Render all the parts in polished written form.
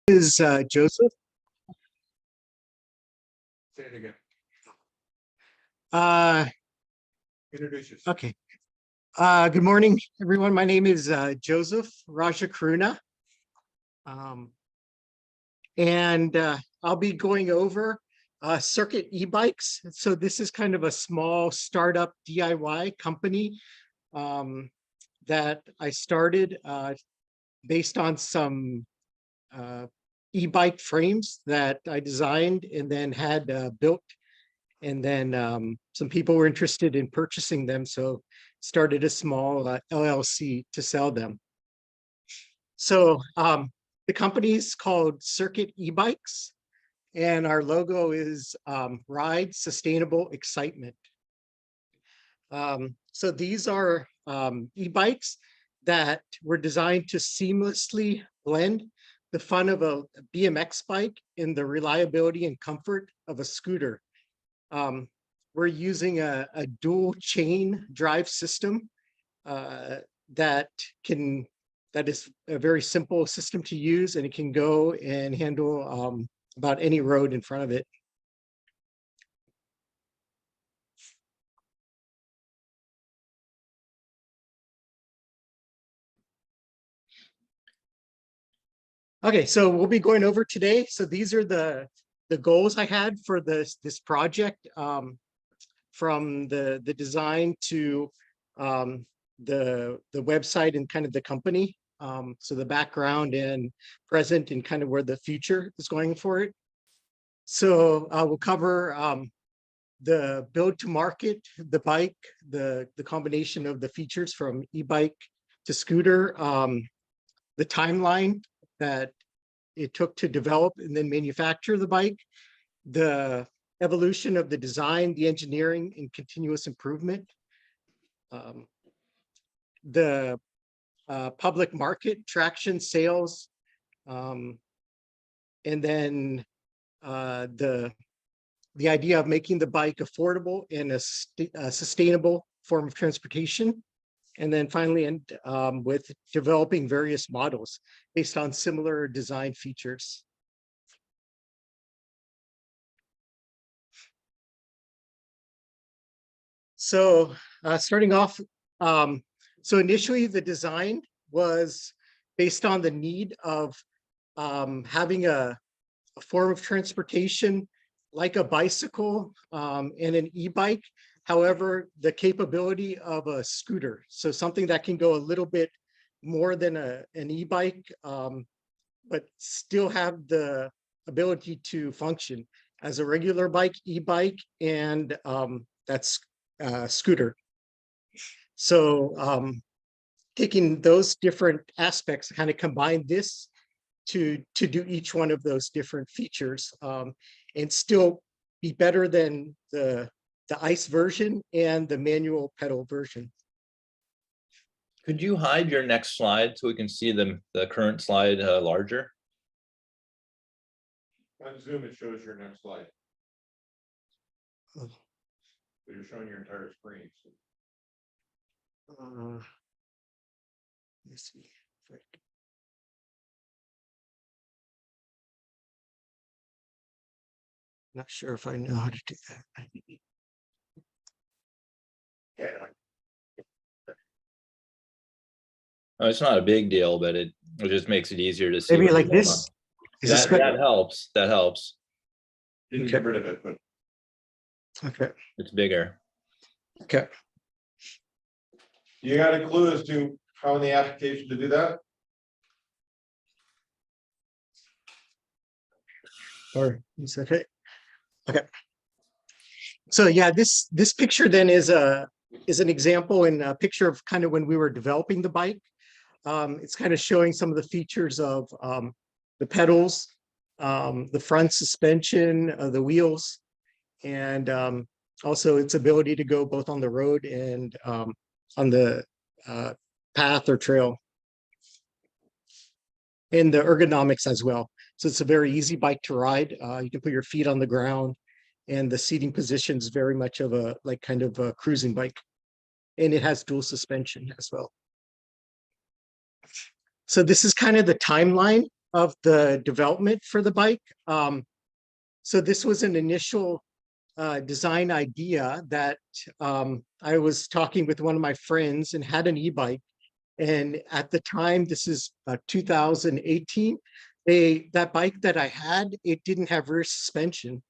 Is Joseph. Say it again. Introduce yourself. Okay. Good morning, everyone. My name is Joseph Rajakaruna. And I'll be going over Cirkit E-bikes. So this is kind of a small startup DIY company that I started based on some e-bike frames that I designed and then had built. And then some people were interested in purchasing them, so started a small LLC to sell them. So the company is called Cirkit E-bikes, and our logo is Ride Sustainable Excitement. So these are e-bikes that were designed to seamlessly blend the fun of a BMX bike and the reliability and comfort of a scooter. We're using a dual chain drive system that is a very simple system to use, and it can go and handle about any road in front of it. Okay, so we'll be going over today. So these are the goals I had for this project, from the design to the website and kind of the company. So the background and present and kind of where the future is going for it. So we'll cover the build to market, the bike, the combination of the features from e-bike to scooter, the timeline that it took to develop and then manufacture the bike, the evolution of the design, the engineering and continuous improvement, the public market traction, sales, and then the idea of making the bike affordable and a sustainable form of transportation. And then finally end with developing various models based on similar design features. So starting off, so initially the design was based on the need of having a form of transportation like a bicycle and an e-bike. However, the capability of a scooter, so something that can go a little bit more than an e-bike, but still have the ability to function as a regular bike, e-bike, and that's scooter. So taking those different aspects, kind of combine this to do each one of those different features, and still be better than the ICE version and the manual pedal version. Could you hide your next slide so we can see the current slide larger? On Zoom, it shows your next slide. Oh. So you're showing your entire screen. Let's see. Not sure if I know how to do that. Yeah. Oh, it's not a big deal, but it just makes it easier to see. Maybe like this. That helps. That helps. Didn't get rid of it, but Okay. It's bigger. Okay. you got a clue as to how in the application to do that? Or is that it? Okay. So yeah, this picture then is an example and a picture of kind of when we were developing the bike. It's kind of showing some of the features of the pedals, the front suspension, the wheels, and also its ability to go both on the road and on the path or trail, and the ergonomics as well. So it's a very easy bike to ride. You can put your feet on the ground, and the seating position is very much of a kind of a cruising bike, and it has dual suspension as well. So this is kind of the timeline of the development for the bike. So this was an initial design idea that I was talking with one of my friends and had an e-bike. And at the time, this is 2018, that bike that I had, it didn't have rear suspension.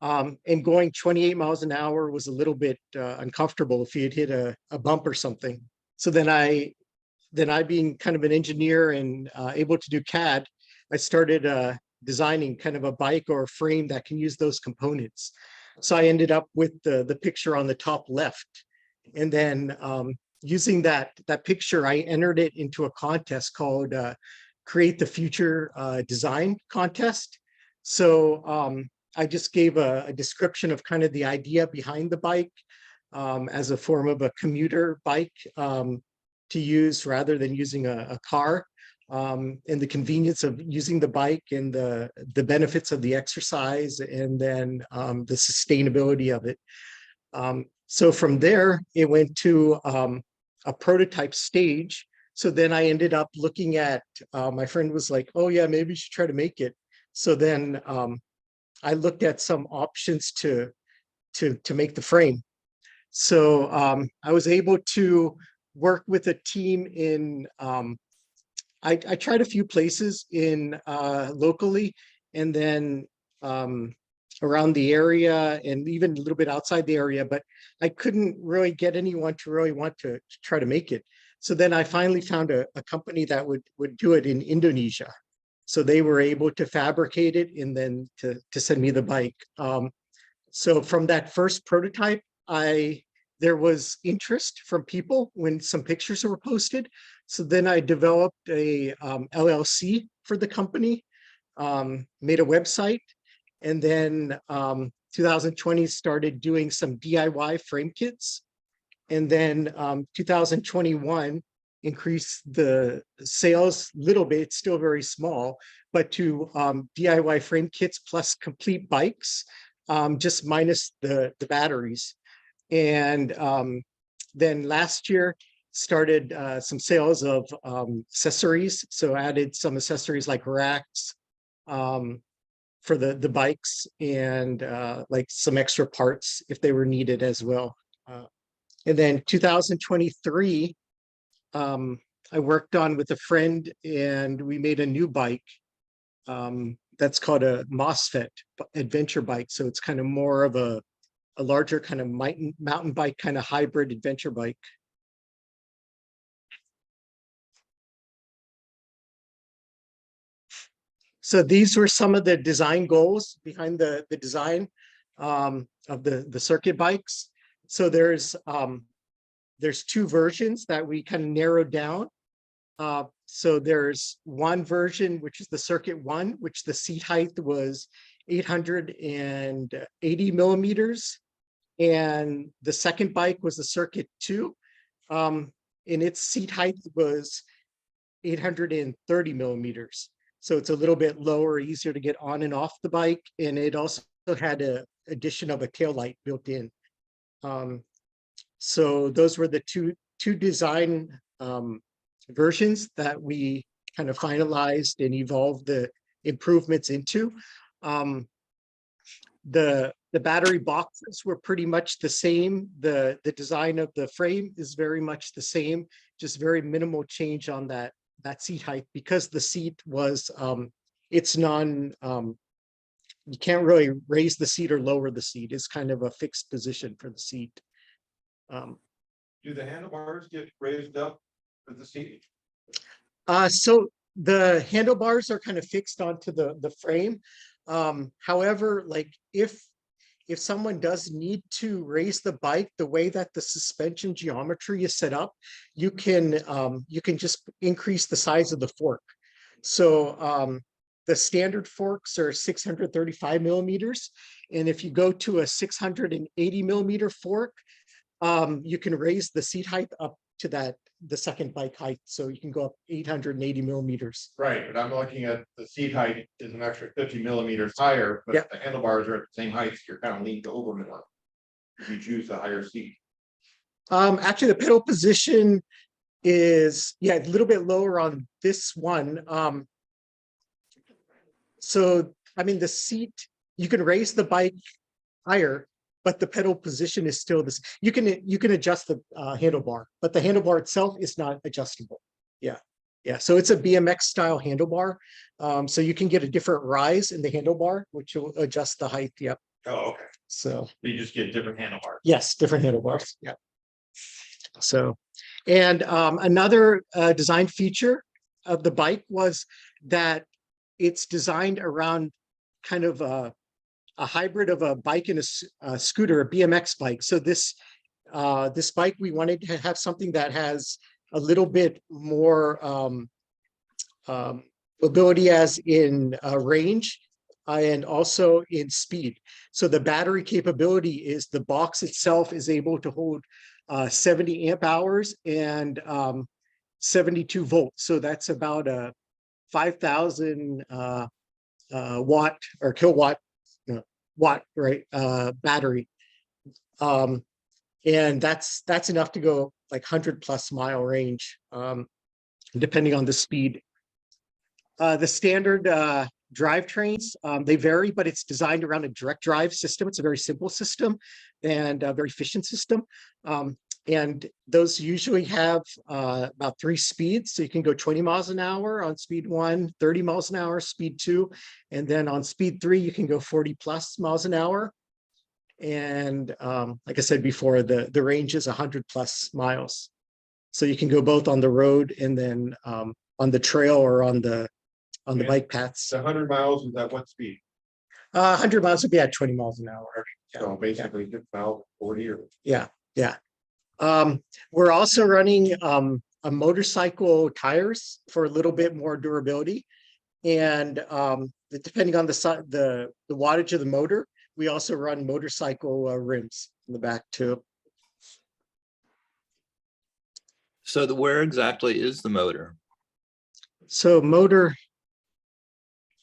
And going 28 miles an hour was a little bit uncomfortable if you had hit a bump or something. So then I being kind of an engineer and able to do CAD, I started designing kind of a bike or a frame that can use those components. So I ended up with the picture on the top left. And then using that picture, I entered it into a contest called Create the Future Design Contest. So I just gave a description of kind of the idea behind the bike as a form of a commuter bike to use rather than using a car, and the convenience of using the bike and the benefits of the exercise, and then the sustainability of it. So from there, it went to a prototype stage. So then I ended up looking at, my friend was like, oh yeah, maybe you should try to make it. So then I looked at some options to make the frame. So I was able to work with a team in, I tried a few places in locally, and then around the area and even a little bit outside the area, but I couldn't really get anyone to really want to try to make it. So then I finally found a company that would do it in Indonesia. So they were able to fabricate it and then to send me the bike. So from that first prototype, there was interest from people when some pictures were posted. So then I developed a LLC for the company, made a website, and then 2020 started doing some DIY frame kits. And then 2021 increased the sales a little bit, still very small, but to DIY frame kits plus complete bikes, just minus the batteries. And then last year started some sales of accessories. So added some accessories like racks for the bikes, and like some extra parts if they were needed as well. And then 2023, I worked on with a friend, and we made a new bike that's called a MOSFET adventure bike. So it's kind of more of a larger kind of mountain bike, kind of hybrid adventure bike. So these were some of the design goals behind the design of the Cirkit bikes. So there's two versions that we kind of narrowed down. So there's one version, which is the Cirkit 1, which the seat height was 880 millimeters. And the second bike was the Cirkit 2. And its seat height was 830 millimeters. So it's a little bit lower, easier to get on and off the bike. And it also had an addition of a tail light built in. So those were the two design versions that we kind of finalized and evolved the improvements into. The battery boxes were pretty much the same. The design of the frame is very much the same, just very minimal change on that seat height, because the seat was it's you can't really raise the seat or lower the seat. It's kind of a fixed position for the seat. Do the handlebars get raised up with the seat? So the handlebars are kind of fixed onto the frame. However, like if someone does need to raise the bike, the way that the suspension geometry is set up, you can just increase the size of the fork. So the standard forks are 635 millimeters. And if you go to a 680 millimeter fork, you can raise the seat height up to the second bike height. So you can go up 880 millimeters. Right, but I'm looking at the seat height is an extra 50 millimeters higher, but Yep. the handlebars are at the same height, so you're kind of leaned over more. If you choose the higher seat. Actually, the pedal position is, yeah, a little bit lower on this one. So, I mean, the seat, you can raise the bike higher, but the pedal position is still this. You can adjust the handlebar, but the handlebar itself is not adjustable. Yeah. Yeah. So it's a BMX style handlebar. So you can get a different rise in the handlebar, which will adjust the height. Yep. Oh, okay. So You just get different handlebars. yes, different handlebars. Yeah. So, and another design feature of the bike was that it's designed around kind of a hybrid of a bike and a scooter, a BMX bike. So this bike, we wanted to have something that has a little bit more ability as in range and also in speed. So the battery capability is the box itself is able to hold 70 amp hours and 72 volts. So that's about a 5,000 watt or kilowatt watt, right, battery. And that's enough to go like 100+ mile range, depending on the speed. The standard drivetrains, they vary, but it's designed around a direct drive system. It's a very simple system and a very efficient system. And those usually have about 3 speeds. So you can go 20 miles an hour on speed 1, 30 miles an hour, speed 2. And then on speed 3, you can go 40+ miles an hour. And like I said before, the range is 100+ miles. So you can go both on the road and then on the trail or on the bike paths. 100 miles is at what speed? 100 miles would be at 20 miles an hour. So basically 50 miles, 40 or. Yeah, yeah. We're also running a motorcycle tires for a little bit more durability. And depending on the wattage of the motor, we also run motorcycle rims in the back too. So where exactly is the motor? So motor.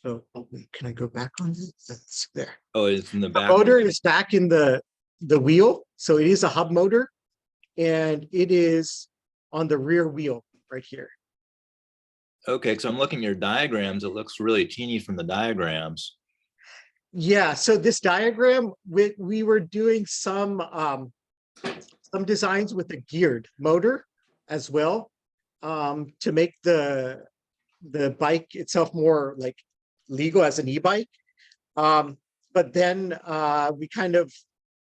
So can I go back on this? That's there. Oh, it's in the back. Motor is back in the wheel. So it is a hub motor and it is on the rear wheel right here. Okay, because I'm looking at your diagrams. It looks really teeny from the diagrams. Yeah, so this diagram, we were doing some designs with a geared motor as well, to make the bike itself more like legal as an e-bike. But then we kind of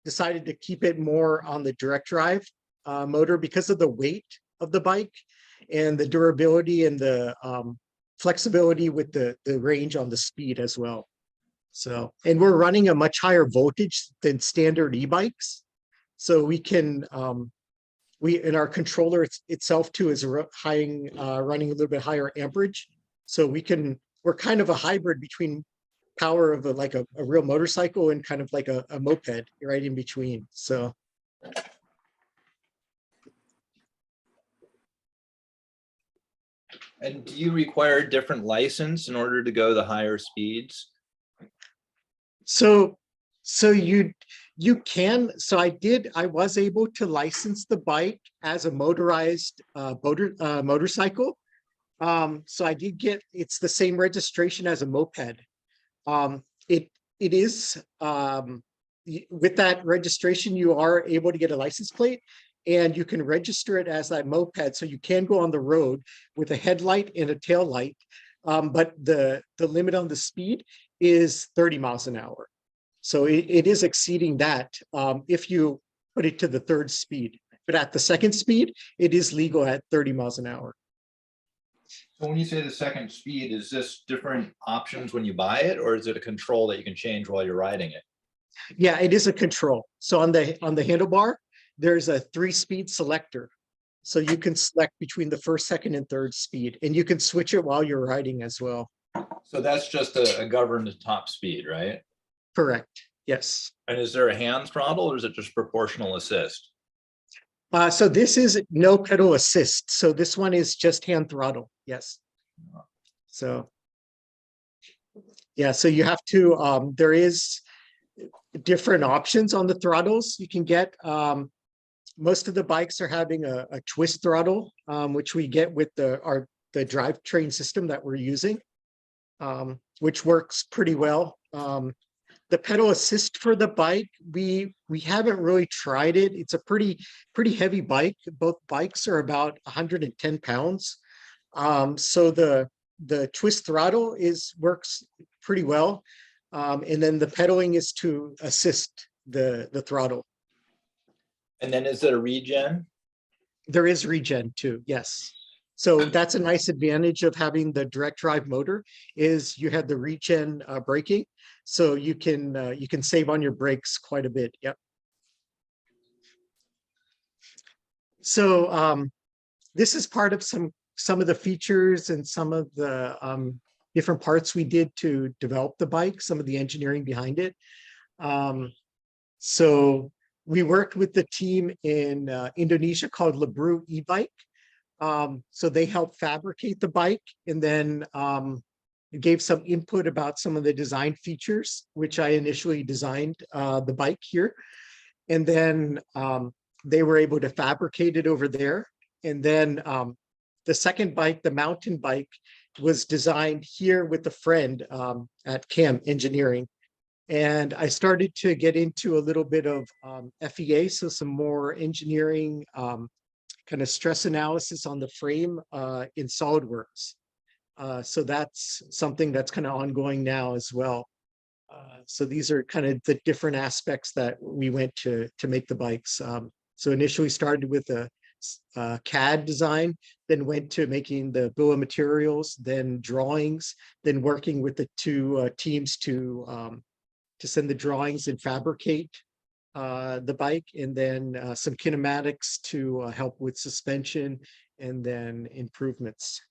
decided to keep it more on the direct drive motor because of the weight of the bike and the durability and the flexibility with the range on the speed as well. So, and we're running a much higher voltage than standard e-bikes. So we can, in our controller itself too is running a little bit higher amperage. So we're kind of a hybrid between power of a real motorcycle and kind of like a moped right in between. So. And do you require different license in order to go the higher speeds? So you can, so I was able to license the bike as a motorized motorcycle. So I did get, it's the same registration as a moped. It is, with that registration, you are able to get a license plate and you can register it as that moped. So you can go on the road with a headlight and a tail light. But the limit on the speed is 30 miles an hour. So it is exceeding that if you put it to the 3rd speed. But at the 2nd speed, it is legal at 30 miles an hour. So when you say the 2nd speed, is this different options when you buy it, or is it a control that you can change while you're riding it? Yeah, it is a control. So on the handlebar, there's a 3-speed selector. So you can select between the 1st, 2nd, and 3rd speed, and you can switch it while you're riding as well. So that's just a governed top speed, right? Correct. Yes. And is there a hand throttle or is it just proportional assist? So this is no pedal assist. So this one is just hand throttle. Yes. So yeah, so you have to, there is different options on the throttles you can get. Most of the bikes are having a twist throttle, which we get with the drivetrain system that we're using. which works pretty well. The pedal assist for the bike, we haven't really tried it. It's a pretty heavy bike. Both bikes are about 110 pounds. So the twist throttle works pretty well. And then the pedaling is to assist the throttle. And then is it a regen? There is regen too, yes. So that's a nice advantage of having the direct drive motor is you have the regen braking. So you can save on your brakes quite a bit. Yep. So this is part of some of the features and some of the different parts we did to develop the bike, some of the engineering behind it. So we worked with the team in Indonesia called Cirkit E-bike. So they helped fabricate the bike and then gave some input about some of the design features, which I initially designed the bike here. And then they were able to fabricate it over there. And then the second bike, the mountain bike, was designed here with a friend at CAM Engineering. And I started to get into a little bit of FEA, so some more engineering kind of stress analysis on the frame in SolidWorks. So that's something that's kind of ongoing now as well. So these are kind of the different aspects that we went to make the bikes. So initially started with a CAD design, then went to making the bill of materials, then drawings, then working with the two teams to send the drawings and fabricate the bike, and then some kinematics to help with suspension, and then improvements.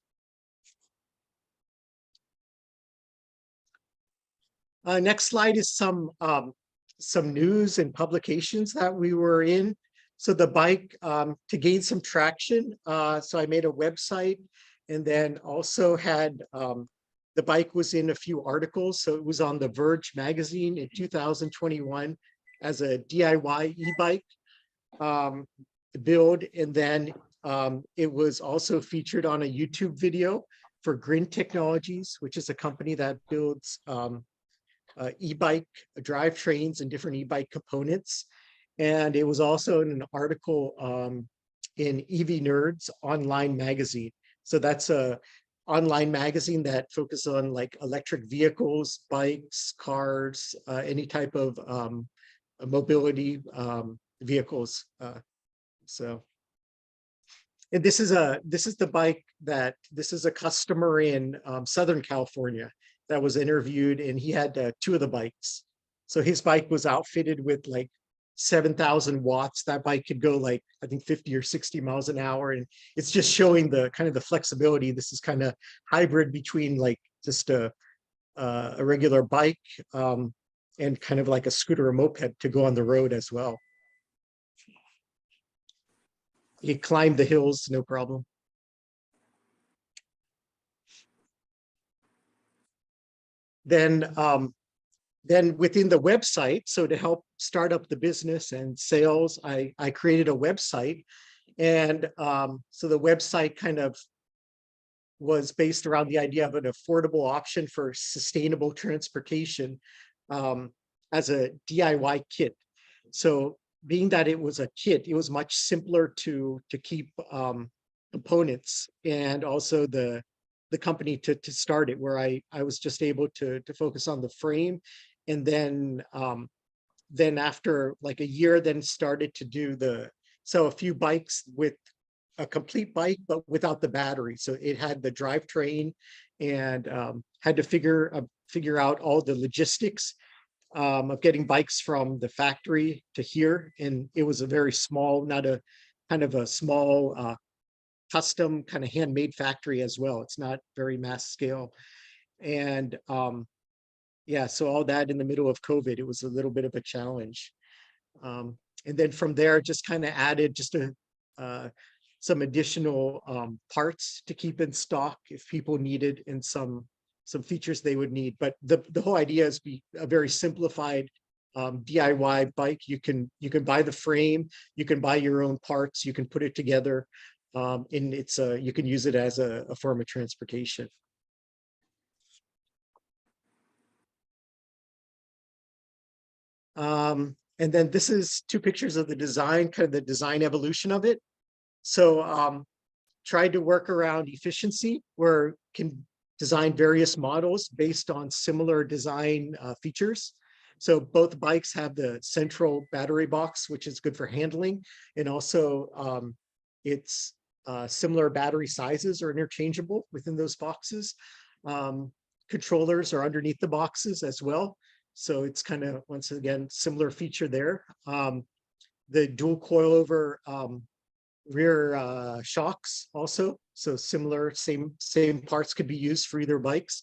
Next slide is some news and publications that we were in. So the bike, to gain some traction, so I made a website, and then also had the bike was in a few articles. So it was on The Verge magazine in 2021 as a DIY e-bike build. And then it was also featured on a YouTube video for Grin Technologies, which is a company that builds e-bike drivetrains and different e-bike components. And it was also in an article in EV Nerds online magazine. So that's a online magazine that focuses on like electric vehicles, bikes, cars, any type of mobility vehicles. And this is the bike that this is a customer in Southern California that was interviewed, and he had two of the bikes. So his bike was outfitted with like 7,000 watts. That bike could go like, I think 50 or 60 miles an hour. And it's just showing the kind of the flexibility. This is kind of hybrid between like just a regular bike and kind of like a scooter or moped to go on the road as well. You climb the hills, no problem. Then within the website, so to help start up the business and sales, I created a website. And so the website kind of was based around the idea of an affordable option for sustainable transportation as a DIY kit. So being that it was a kit, it was much simpler to keep components, and also the company to start it, where I was just able to focus on the frame. And then after like a year, then started to do a few bikes with a complete bike, but without the battery. So it had the drivetrain, and had to figure out all the logistics of getting bikes from the factory to here. And it was a very small, not a kind of a small custom kind of handmade factory as well. It's not very mass scale. And yeah, so all that in the middle of COVID, it was a little bit of a challenge. And then from there, just kind of added just some additional parts to keep in stock if people needed, and some features they would need. But the whole idea is be a very simplified DIY bike. You can buy the frame, you can buy your own parts, you can put it together, and you can use it as a form of transportation. And then this is two pictures of the design, kind of the design evolution of it. So tried to work around efficiency where can design various models based on similar design features. So both bikes have the central battery box, which is good for handling. And also it's similar battery sizes are interchangeable within those boxes. Controllers are underneath the boxes as well. So it's kind of, once again, similar feature there. The dual coilover rear shocks also. So similar, same parts could be used for either bikes.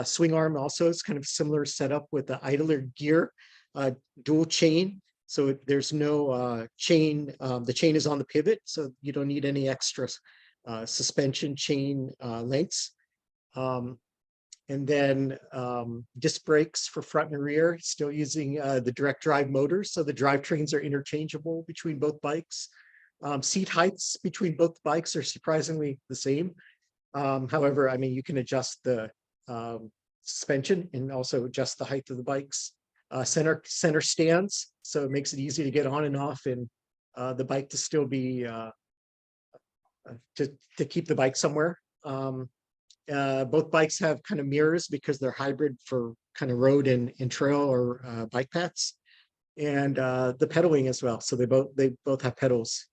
Swing arm also is kind of similar setup with the idler gear, dual chain. So there's no chain, the chain is on the pivot, so you don't need any extra suspension chain lengths. And then disc brakes for front and rear, still using the direct drive motors. So the drivetrains are interchangeable between both bikes. Seat heights between both bikes are surprisingly the same. However, I mean, you can adjust the suspension and also adjust the height of the bikes. Center stands, so it makes it easy to get on and off, and the bike to still be to keep the bike somewhere. Both bikes have kind of mirrors because they're hybrid for kind of road and trail or bike paths, and the pedaling as well. So they both have pedals.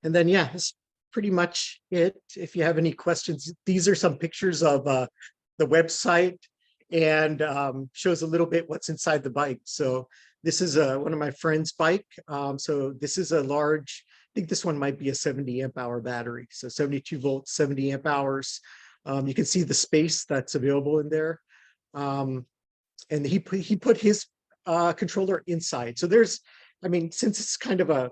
And then, yeah, that's pretty much it. If you have any questions, these are some pictures of the website, and shows a little bit what's inside the bike. So this is one of my friend's bike. So this is a large, I think this one might be a 70 amp hour battery. So 72 volts, 70 amp hours. You can see the space that's available in there. And he put his controller inside. So there's, I mean, since it's kind of a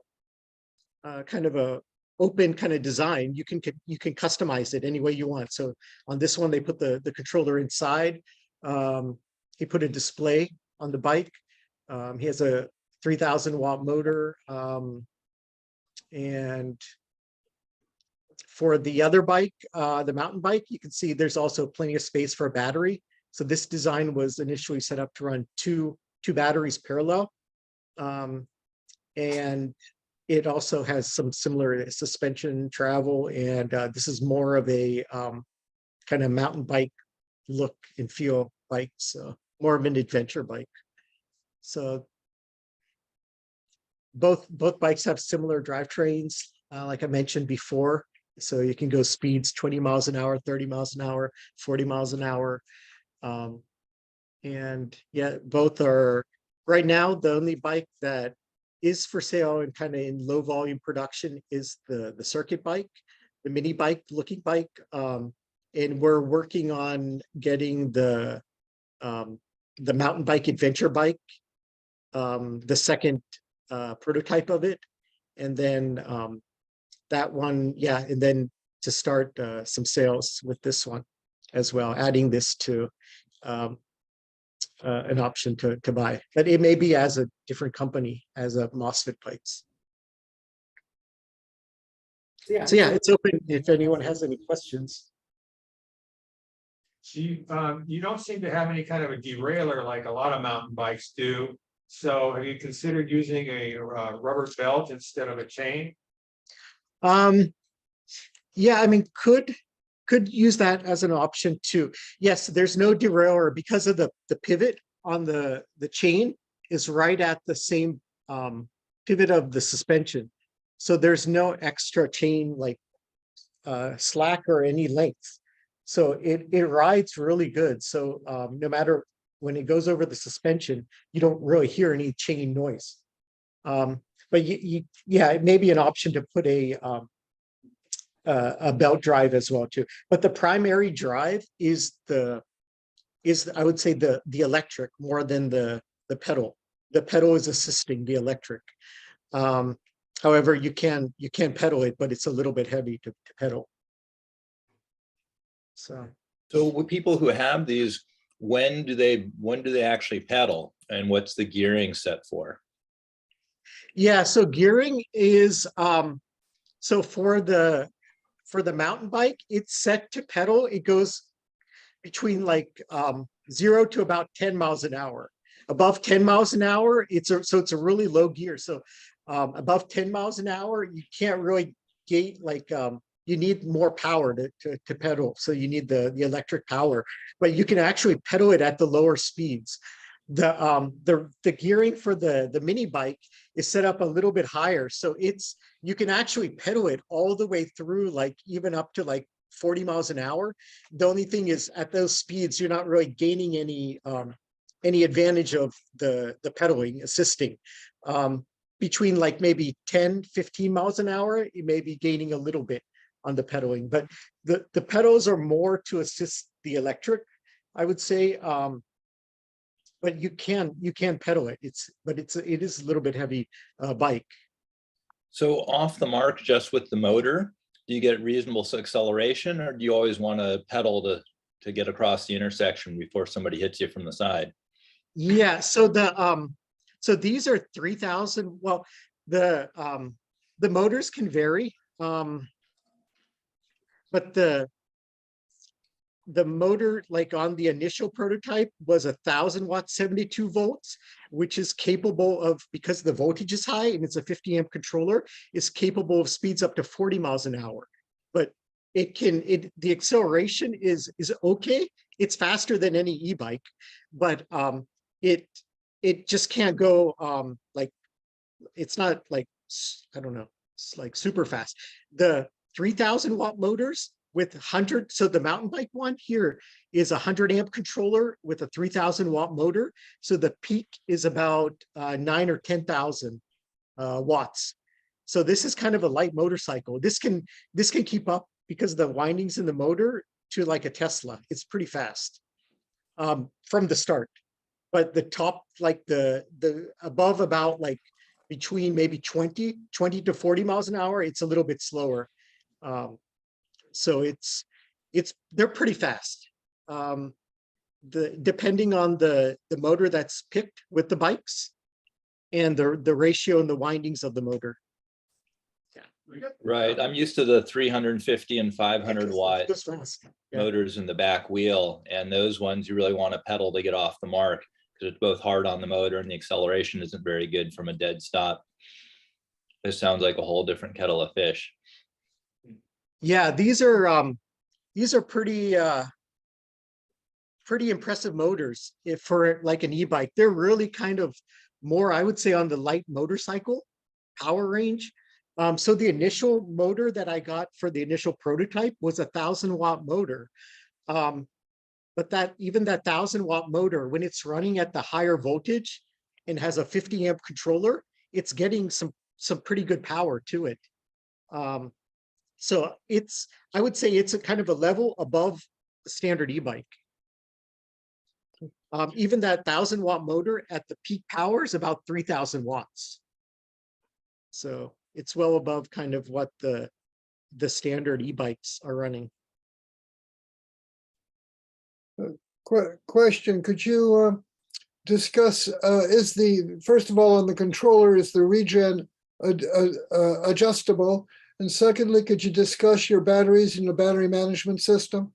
open kind of design, you can customize it any way you want. So on this one, they put the controller inside. He put a display on the bike. He has a 3,000 watt motor. And for the other bike, the mountain bike, you can see there's also plenty of space for a battery. So this design was initially set up to run two batteries parallel. And it also has some similar suspension travel, and this is more of a kind of mountain bike look and feel bike, so more of an adventure bike. So both bikes have similar drivetrains, like I mentioned before. So you can go speeds 20 miles an hour, 30 miles an hour, 40 miles an hour. And yeah, both are right now the only bike that is for sale and kind of in low volume production is the Cirkit bike, the mini bike looking bike. And we're working on getting the mountain bike adventure bike, the second prototype of it. And then that one, yeah, and then to start some sales with this one as well, adding this to an option to buy, but it may be as a different company as a MOSFET bikes. So yeah, it's open if anyone has any questions. So you don't seem to have any kind of a derailleur like a lot of mountain bikes do. So have you considered using a rubber belt instead of a chain? Yeah, I mean, could use that as an option too. Yes, there's no derailleur because of the pivot on the chain is right at the same pivot of the suspension. So there's no extra chain like slack or any length. So it rides really good. So no matter when it goes over the suspension, you don't really hear any chain noise. But yeah, it may be an option to put a belt drive as well too. But the primary drive is I would say the electric more than the pedal. The pedal is assisting the electric. However, you can pedal it, but it's a little bit heavy to pedal. So with people who have these, when do they actually pedal, and what's the gearing set for? yeah, so gearing is So for the mountain bike, it's set to pedal. It goes between like 0 to about 10 miles an hour. Above 10 miles an hour, it's a really low gear. So above 10 miles an hour, you can't really gate like you need more power to pedal. So you need the electric power, but you can actually pedal it at the lower speeds. The gearing for the mini bike is set up a little bit higher. So you can actually pedal it all the way through, like even up to like 40 miles an hour. The only thing is at those speeds, you're not really gaining any advantage of the pedaling assisting. Between like maybe 10, 15 miles an hour, you may be gaining a little bit on the pedaling, but the pedals are more to assist the electric, I would say. But you can pedal it. It is a little bit heavy bike. So off the mark, just with the motor, do you get reasonable acceleration, or do you always want to pedal to get across the intersection before somebody hits you from the side? Yeah, so so these are 3,000. Well, the motors can vary, but the motor, like on the initial prototype, was 1,000 watts, 72 volts, which is capable of, because the voltage is high and it's a 50 amp controller, is capable of speeds up to 40 miles an hour. But the acceleration is okay. It's faster than any e-bike, but it just can't go like, it's not like, I don't know, it's like super fast. The 3,000 watt motors with 100, so the mountain bike one here is a 100 amp controller with a 3,000 watt motor. So the peak is about 9 or 10,000 watts. So this is kind of a light motorcycle. This can keep up, because the windings in the motor, to like a Tesla. It's pretty fast from the start. But the top, like the above about like between maybe 20 to 40 miles an hour, it's a little bit slower. So they're pretty fast. Depending on the motor that's picked with the bikes and the ratio and the windings of the motor. Right. I'm used to the 350 and 500 watt Goes fast. Yeah. motors in the back wheel, and those ones you really want to pedal to get off the mark, because it's both hard on the motor and the acceleration isn't very good from a dead stop. This sounds like a whole different kettle of fish. Yeah, these are pretty impressive motors for like an e-bike. They're really kind of more, I would say, on the light motorcycle power range. So the initial motor that I got for the initial prototype was 1,000 watt motor. But even that 1,000 watt motor, when it's running at the higher voltage and has a 50 amp controller, it's getting some pretty good power to it. So I would say it's a kind of a level above the standard e-bike. Even that 1,000 watt motor at the peak power is about 3,000 watts. So it's well above kind of what the standard e-bikes are running. Question, could you discuss, first of all, on the controller, is the regen adjustable? And secondly, could you discuss your batteries and the battery management system?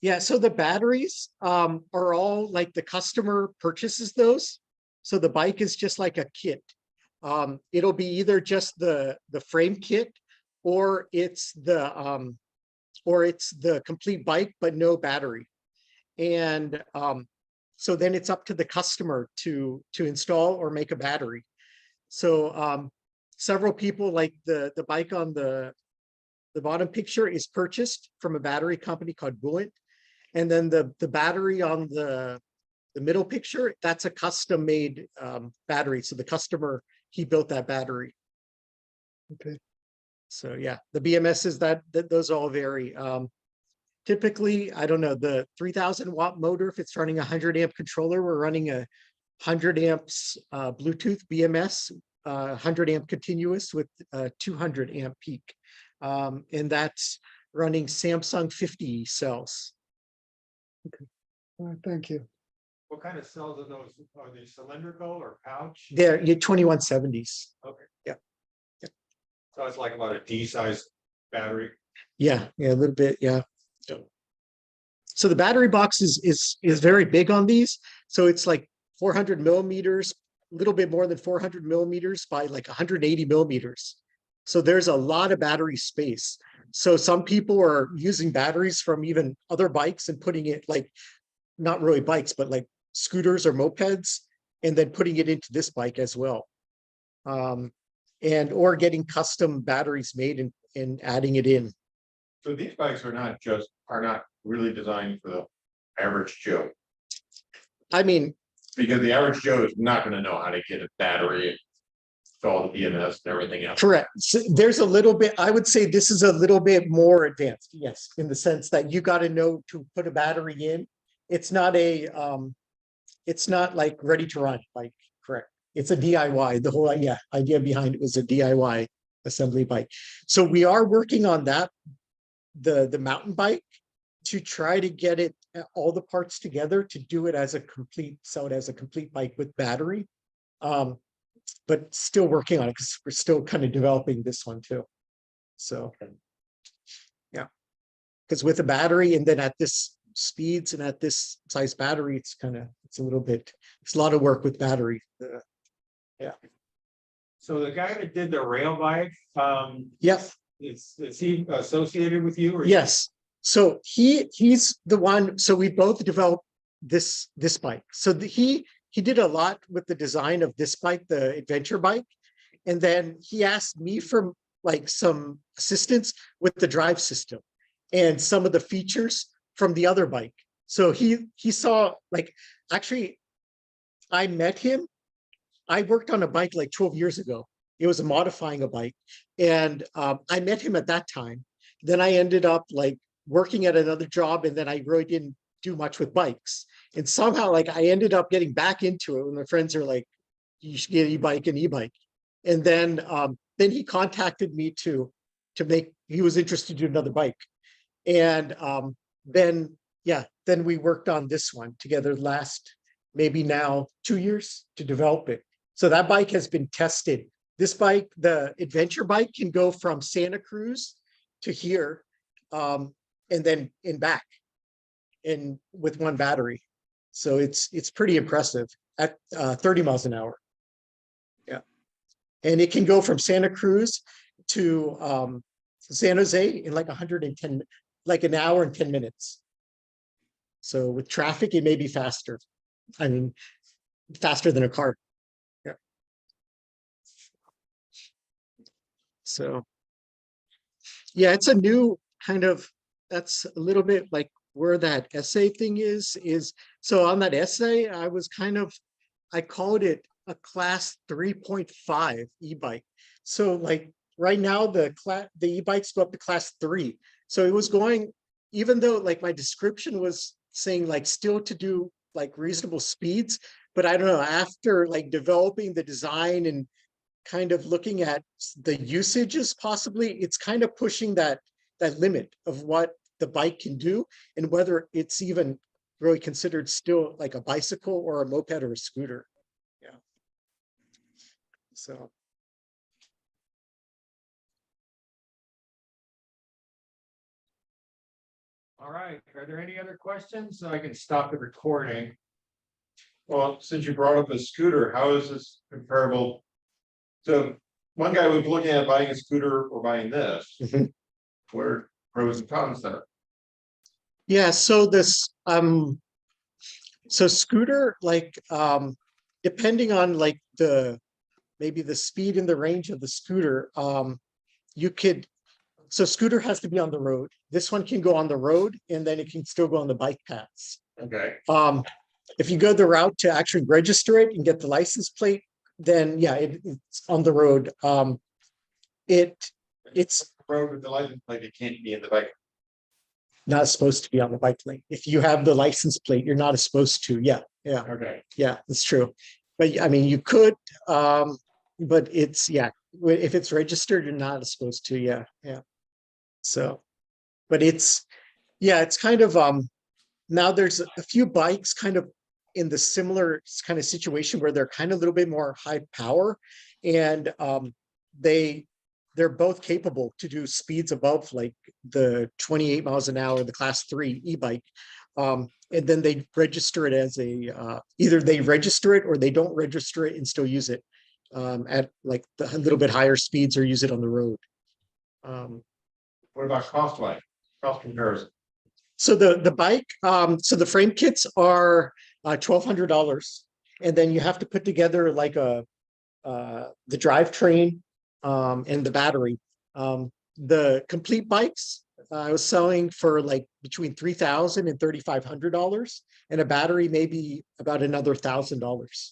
Yeah, so the batteries are all like the customer purchases those. So the bike is just like a kit. It'll be either just the frame kit, or it's the complete bike but no battery. And so then it's up to the customer to install or make a battery. So several people, like the bike on the bottom picture is purchased from a battery company called Bullet. And then the battery on the middle picture, that's a custom made battery. So the customer, he built that battery. Okay. So yeah, the BMSs those all vary. Typically, I don't know, the 3,000 watt motor, if it's running a 100 amp controller, we're running a 100 amps Bluetooth BMS, 100 amp continuous with 200 amp peak. And that's running Samsung 50 cells. Okay. All right, thank you. What kind of cells are those? Are they cylindrical or pouch? They're 2170s. Okay. Yeah. So it's like about a D-sized battery. Yeah, a little bit, yeah. So the battery box is very big on these. So it's like 400 millimeters, a little bit more than 400 millimeters by like 180 millimeters. So there's a lot of battery space. So some people are using batteries from even other bikes and putting it like, not really bikes, but like scooters or mopeds, and then putting it into this bike as well. And or getting custom batteries made and adding it in. So these bikes are not really designed for the average Joe, I mean, because the average Joe is not gonna know how to get a battery. All the EMS and everything else. correct. So there's a little bit, I would say this is a little bit more advanced, yes, in the sense that you got to know to put a battery in. It's not it's not like ready to run, like, correct. It's a DIY. The whole idea behind it was a DIY assembly bike. So we are working on that, the mountain bike, to try to get it all the parts together to do it as a complete, sell it as a complete bike with battery. But still working on it because we're still kind of developing this one too. So, yeah, because with a battery and then at this speeds and at this size battery, it's a little bit, it's a lot of work with battery. So the guy that did the rail bike, Yes, is he associated with you or? yes. So he's the one, so we both developed this bike. So he did a lot with the design of this bike, the adventure bike. And then he asked me for like some assistance with the drive system and some of the features from the other bike. So he saw, like, actually, I met him. I worked on a bike like 12 years ago. It was a modifying a bike. And I met him at that time. Then I ended up like working at another job, and then I really didn't do much with bikes. And somehow, like, I ended up getting back into it when my friends are like, you should get an e-bike. And then he contacted me to make, he was interested to do another bike. And then we worked on this one together last, maybe now 2 years to develop it. So that bike has been tested. This bike, the adventure bike, can go from Santa Cruz to here, and then in back, and with one battery. So it's pretty impressive at 30 miles an hour. Yeah. And it can go from Santa Cruz to San Jose in like 110, like an hour and 10 minutes. So with traffic, it may be faster. I mean, faster than a car. Yeah. So, yeah, it's a new kind of, that's a little bit like where that essay thing is so on that essay, I was I called it a class 3.5 e-bike. So like right now the e-bikes go up to class 3. So it was going, even though like my description was saying like still to do like reasonable speeds, but I don't know, after like developing the design and kind of looking at the usages, possibly it's kind of pushing that limit of what the bike can do and whether it's even really considered still like a bicycle or a moped or a scooter. Yeah. So. All right, are there any other questions? So I can stop the recording. Well, since you brought up a scooter, how is this comparable? So one guy was looking at buying a scooter or buying this. Mhm. Where pros and cons there? Yeah, so this so scooter, like depending on like maybe the speed and the range of the scooter, you could, so scooter has to be on the road. This one can go on the road and then it can still go on the bike paths. Okay. If you go the route to actually register it and get the license plate, then yeah, it's on the road. It's Road with the license plate, it can't be in the bike. not supposed to be on the bike lane. If you have the license plate, you're not supposed to. Yeah, Okay. yeah, that's true. But I mean, you could, but it's, yeah, if it's registered, you're not supposed to. Yeah. So, but it's kind of, now there's a few bikes kind of in the similar kind of situation where they're kind of a little bit more high power, and they're both capable to do speeds above like the 28 miles an hour, the class 3 e-bike. And then they register it as a, either they register it or they don't register it and still use it at like a little bit higher speeds or use it on the road. What about cost like, cost comparison? So the bike, so the frame kits are $1,200, and then you have to put together like the drivetrain and the battery. The complete bikes I was selling for like between $3,000 and $3,500, and a battery maybe about another $1,000.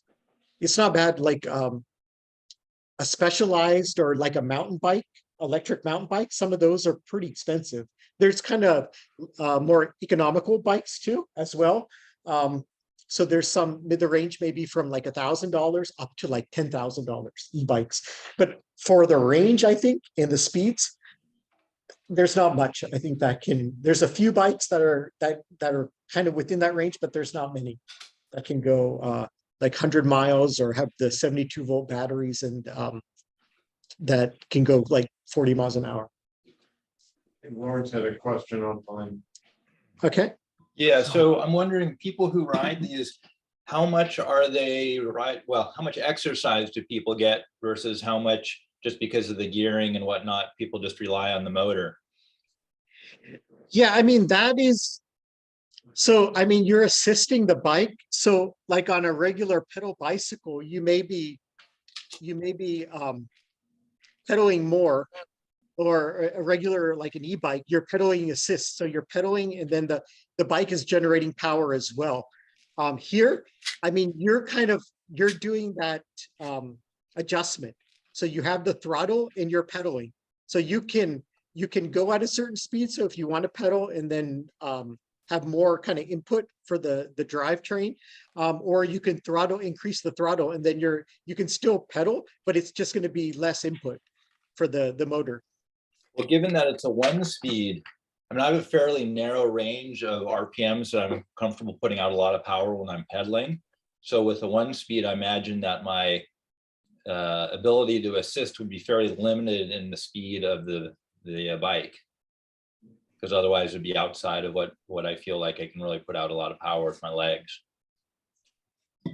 It's not bad. Like a specialized or like a mountain bike, electric mountain bike, some of those are pretty expensive. There's kind of more economical bikes too, as well. So there's some mid-range, maybe from like $1,000 up to like $10,000 e-bikes. But for the range, I think, and the speeds, there's not much. I think that there's a few bikes that are kind of within that range, but there's not many that can go like 100 miles or have the 72-volt batteries and that can go like 40 miles an hour. And Lawrence had a question online. Okay. Yeah, so I'm wondering, people who ride these, how much are they well, how much exercise do people get versus how much, just because of the gearing and whatnot, people just rely on the motor? Yeah, I mean, that is, so I mean, you're assisting the bike. So like on a regular pedal bicycle, you may be pedaling more, or a regular like an e-bike, you're pedaling assist. So you're pedaling and then the bike is generating power as well. Here, I mean, you're doing that adjustment. So you have the throttle and you're pedaling. So you can go at a certain speed. So if you want to pedal and then have more kind of input for the drivetrain, or you can increase the throttle, and then you can still pedal, but it's just going to be less input for the motor. Well, given that it's a 1-speed, I mean, I have a fairly narrow range of RPMs, so I'm comfortable putting out a lot of power when I'm pedaling. So with a 1-speed, I imagine that my ability to assist would be fairly limited in the speed of the bike, because otherwise it'd be outside of what I feel like I can really put out a lot of power with my legs.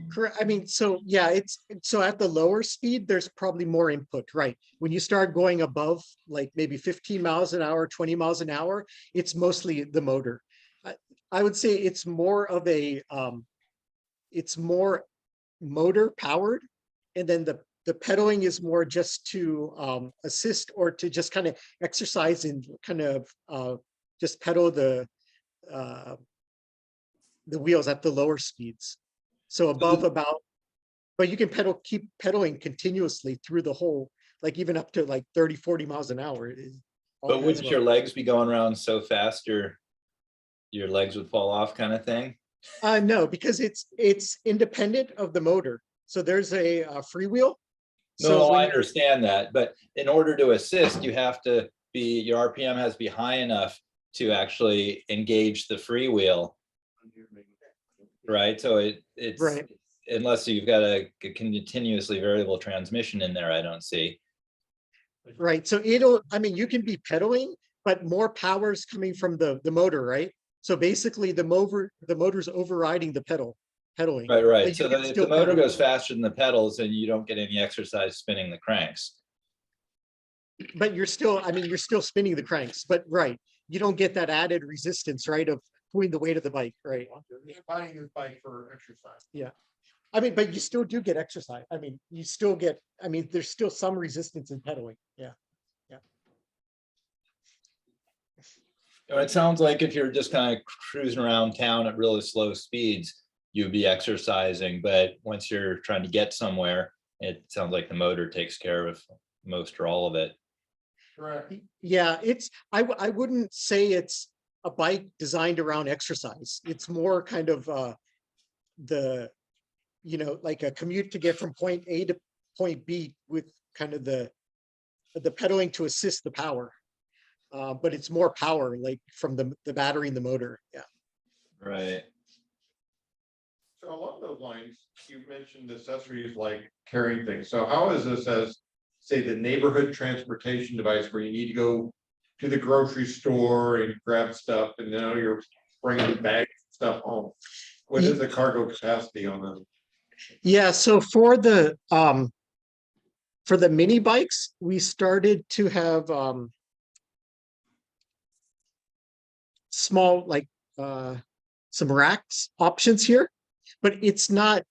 Correct. I mean, so yeah, so at the lower speed, there's probably more input, right? When you start going above like maybe 15 miles an hour, 20 miles an hour, it's mostly the motor. I would say it's more of it's more motor powered, and then the pedaling is more just to assist or to just kind of exercise and kind of just pedal the wheels at the lower speeds. So above but you can keep pedaling continuously through the whole, like even up to like 30, 40 miles an hour. But wouldn't your legs be going around so fast your legs would fall off, kind of thing? No, because it's independent of the motor. So there's a freewheel. No, I understand that, but in order to assist, you have to your RPM has to be high enough to actually engage the freewheel. Right, so it's right. Unless you've got a continuously variable transmission in there, I don't see. Right, so I mean, you can be pedaling, but more power is coming from the motor, right? So basically the motor's overriding the pedaling. Right. So if the motor goes faster than the pedals, then you don't get any exercise spinning the cranks. But you're still spinning the cranks, but right, you don't get that added resistance, right, of pulling the weight of the bike, right? You're buying this bike for exercise. Yeah. I mean, but you still do get exercise. I mean, there's still some resistance in pedaling. Yeah. Yeah. It sounds like if you're just kind of cruising around town at really slow speeds, you'd be exercising. But once you're trying to get somewhere, it sounds like the motor takes care of most or all of it. Correct. Yeah, I wouldn't say it's a bike designed around exercise. It's more kind of like a commute to get from point A to point B with kind of the pedaling to assist the power. But it's more power like from the battery and the motor. Yeah. Right. So along those lines, you mentioned accessories like carrying things. So how is this as say, the neighborhood transportation device where you need to go to the grocery store and grab stuff, and now you're bringing bags and stuff home. What is the cargo capacity on them? Yeah, so for the mini bikes, we started to have small, like some racks options here, but it's not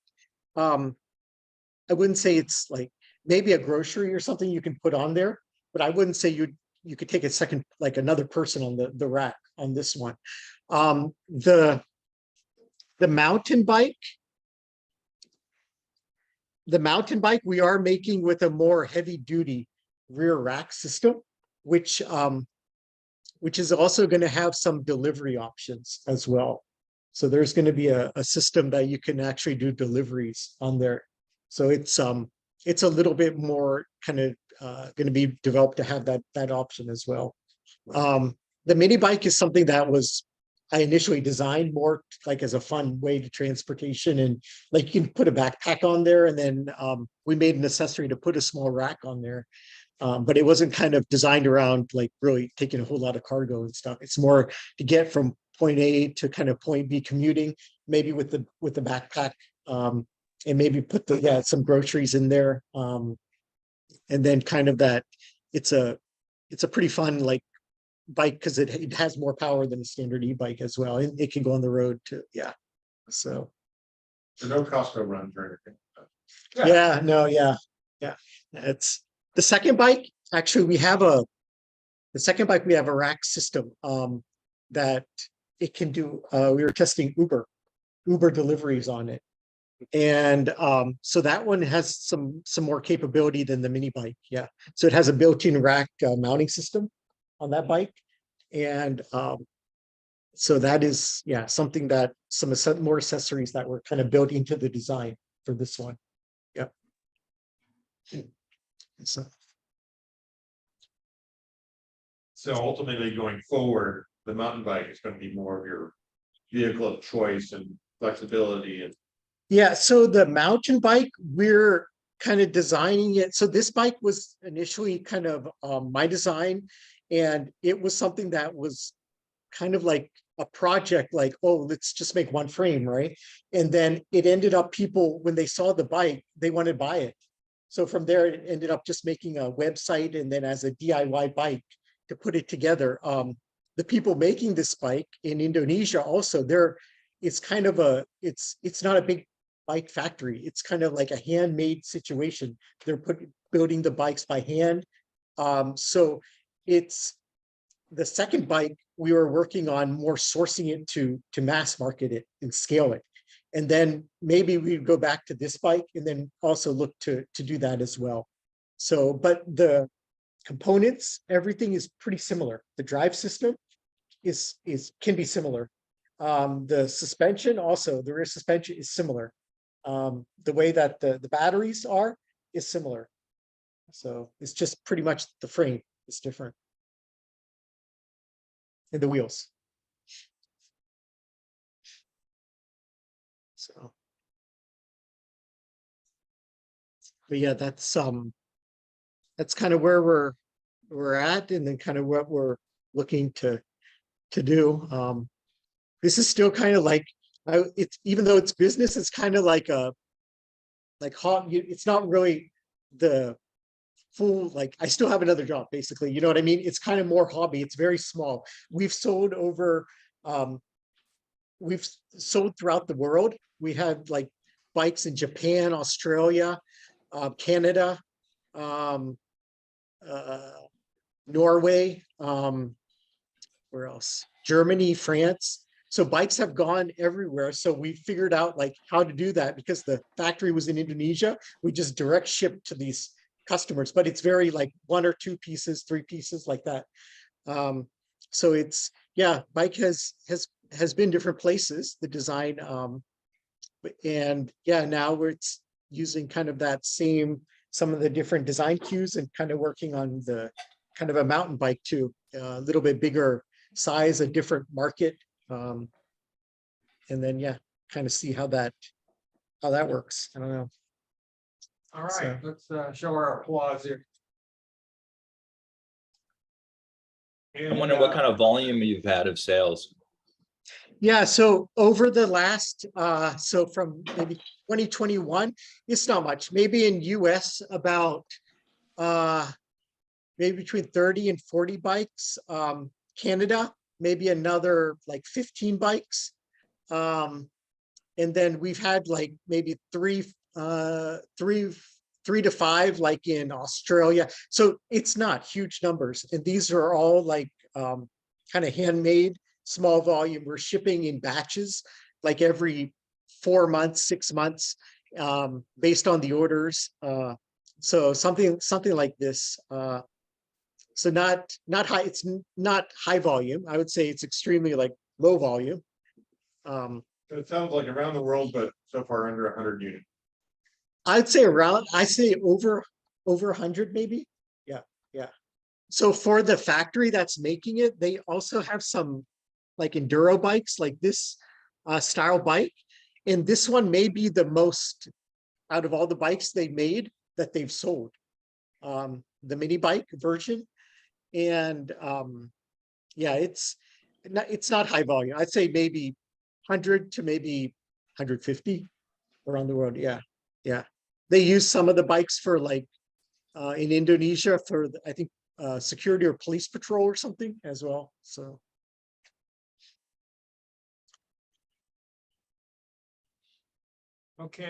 I wouldn't say it's like maybe a grocery or something you can put on there, but I wouldn't say you could take a second, like another person on the rack on this one. The mountain bike, we are making with a more heavy duty rear rack system, which is also going to have some delivery options as well. So there's going to be a system that you can actually do deliveries on there. So it's a little bit more kind of going to be developed to have that option as well. The mini bike is something that I initially designed more like as a fun way to transportation, and like you can put a backpack on there, and then we made an accessory to put a small rack on there. But it wasn't kind of designed around like really taking a whole lot of cargo and stuff. It's more to get from point A to kind of point B commuting, maybe with the backpack, and maybe put some groceries in there. And then kind of that it's a pretty fun like bike because it has more power than a standard e-bike as well. And it can go on the road too. Yeah. So No Costco runs or anything. It's the second bike. Actually, we have a rack system that it can do. We were testing Uber deliveries on it. And so that one has some more capability than the mini bike. Yeah. So it has a built-in rack mounting system on that bike. And so that is, something that some more accessories that were kind of built into the design for this one. Yep. So ultimately, going forward, the mountain bike is going to be more of your vehicle of choice and flexibility. And yeah, so the mountain bike, we're kind of designing it. So this bike was initially kind of my design, and it was something that was kind of like a project, like, oh, let's just make one frame, right? And then it ended up people, when they saw the bike, they wanted to buy it. So from there, it ended up just making a website, and then as a DIY bike to put it together. The people making this bike in Indonesia also, it's kind of it's not a big bike factory. It's kind of like a handmade situation. They're building the bikes by hand. So it's the second bike we were working on more sourcing it to mass market it and scale it. And then maybe we'd go back to this bike and then also look to do that as well. So, but the components, everything is pretty similar. The drive system can be similar. The suspension also, the rear suspension is similar. The way that the batteries are is similar. So it's just pretty much the frame is different. And the wheels. So, but yeah, that's kind of where we're at, and then kind of what we're looking to do. This is still kind of like it's, even though it's business, it's kind of like it's not really the full, like I still have another job basically, you know what I mean? It's kind of more hobby. It's very small. We've sold throughout the world. We had like bikes in Japan, Australia, Canada, Norway, where else? Germany, France. So bikes have gone everywhere. So we figured out like how to do that, because the factory was in Indonesia. We just direct ship to these customers, but it's very like 1 or 2 pieces, 3 pieces like that. So it's, bike has been different places, the design. And now it's using kind of that some of the different design cues, and kind of working on the kind of a mountain bike too, a little bit bigger size, a different market. And then, kind of see how that works. I don't know. All right, let's show our applause here. I'm wondering what kind of volume you've had of sales. Yeah, so over the last, so from maybe 2021, it's not much, maybe in US about maybe between 30 and 40 bikes. Canada, maybe another like 15 bikes. And then we've had like maybe three to five like in Australia. So it's not huge numbers. And these are all like kind of handmade, small volume. We're shipping in batches, like every 4 months, 6 months, based on the orders. So something like this. So not high, it's not high volume. I would say it's extremely like low volume. So it sounds like around the world, but so far under 100 units. I'd say over 100 maybe. Yeah. So for the factory that's making it, they also have some like enduro bikes, like this style bike. And this one may be the most out of all the bikes they made that they've sold. The mini bike version. And yeah, it's not high volume. I'd say maybe 100 to maybe 150 around the world. Yeah. They use some of the bikes for like in Indonesia for I think security or police patrol or something as well. So Okay.